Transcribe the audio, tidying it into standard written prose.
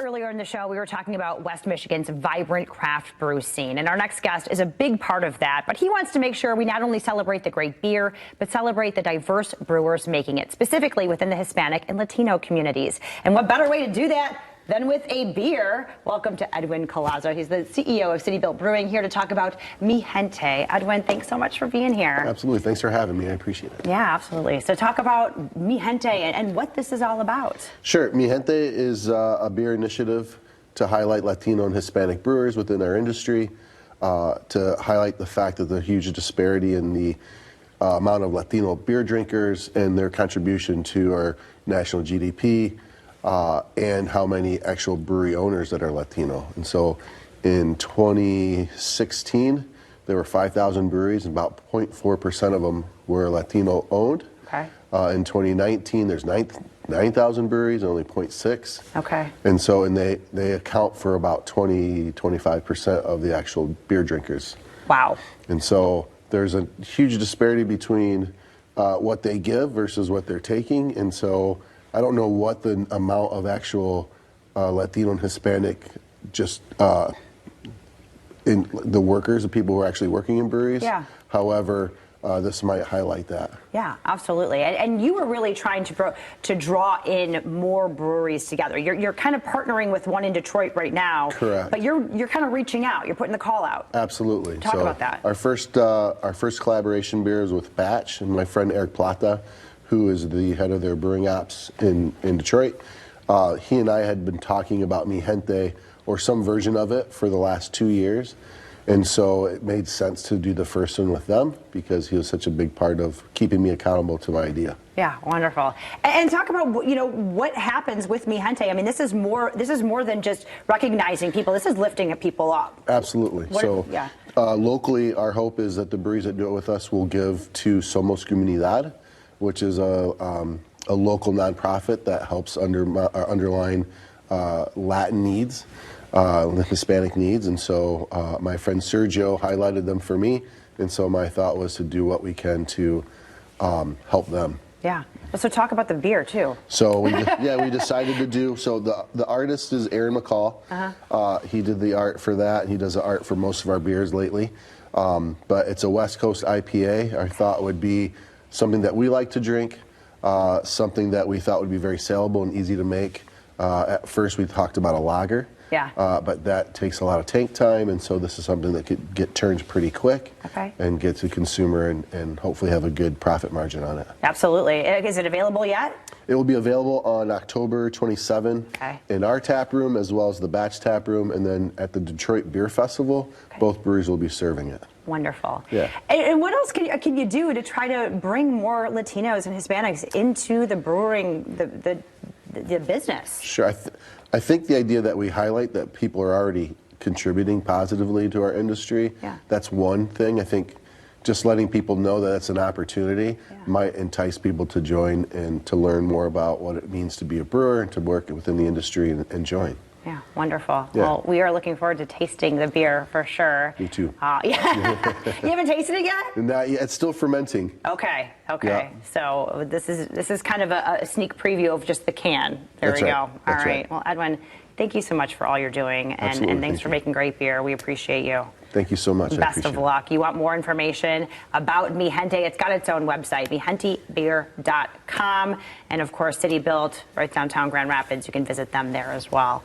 Earlier in the show, we were talking about West Michigan's vibrant craft brew scene, and our next guest is a big part of that. But he wants to make sure we not only celebrate the great beer, but celebrate the diverse brewers making it, specifically within the Hispanic and Latino communities. And what better way to do that than with a beer? Welcome to Edwin Collazo. He's the CEO of City Built Brewing, here to talk about Mi Gente. Edwin, thanks so much for being here. Absolutely. Thanks for having me. I appreciate it. Yeah, absolutely. So talk about Mi Gente and what this is all about. Sure. Mi Gente is a beer initiative to highlight Latino and Hispanic brewers within our industry, to highlight the fact that there's a huge disparity in the amount of Latino beer drinkers and their contribution to our national GDP. And how many actual brewery owners that are Latino. And so in 2016, there were 5,000 breweries, and about 0.4% of them were Latino owned. Okay. In 2019, there's 9,000 breweries, and only 0.6. Okay. And so they account for about 25% of the actual beer drinkers. Wow. And so there's a huge disparity between what they give versus what they're taking. And so I don't know what the amount of actual Latino and Hispanic just in the workers, the people who are actually working in breweries. Yeah. However, this might highlight that. Yeah, absolutely. And you were really trying to draw in more breweries together. You're kind of partnering with one in Detroit right now. Correct. But you're kind of reaching out. You're putting the call out. Absolutely. Talk about that. Our first collaboration beer is with Batch and my friend Eric Plata, who is the head of their brewing ops in Detroit. He and I had been talking about Mi Gente, or some version of it, for the last 2 years. And so it made sense to do the first one with them because he was such a big part of keeping me accountable to my idea. Yeah, wonderful. And talk about, what happens with Mi Gente. I mean, this is more than just recognizing people. This is lifting people up. Absolutely. Locally, our hope is that the breweries that do it with us will give to Somos Comunidad, which is a local nonprofit that helps underline Latin needs, the Hispanic needs. And so my friend Sergio highlighted them for me, and so my thought was to do what we can to help them. Yeah. So talk about the beer too. So we decided to do, so the artist is Aaron McCall. He did the art for that, and he does the art for most of our beers lately. But it's a West Coast IPA. Our thought would be something that we like to drink, something that we thought would be very saleable and easy to make. At first we talked about a lager, but that takes a lot of tank time, and so this is something that could get turned pretty quick and get to consumer and hopefully have a good profit margin on it. Absolutely. Is it available yet? It will be available on October 27 in our tap room as well as the Batch tap room, and then at the Detroit Beer Festival, both breweries will be serving it. Wonderful. Yeah. And what else can you do to try to bring more Latinos and Hispanics into the brewing, the business? Sure. I think the idea that we highlight that people are already contributing positively to our industry, that's one thing. I think just letting people know that it's an opportunity might entice people to join and to learn more about what it means to be a brewer and to work within the industry and join. Yeah, wonderful. Yeah. Well, we are looking forward to tasting the beer for sure. Me too. You haven't tasted it yet? Not yet. It's still fermenting. Okay. Yeah. So this is kind of a sneak preview of just the can. There we go. All right. Well, Edwin, thank you so much for all you're doing, and thanks for making great beer. We appreciate you. Thank you so much. Best of luck. You want more information about Mi Gente? It's got its own website, mihentebeer.com. And of course, City Built, right downtown Grand Rapids. You can visit them there as well.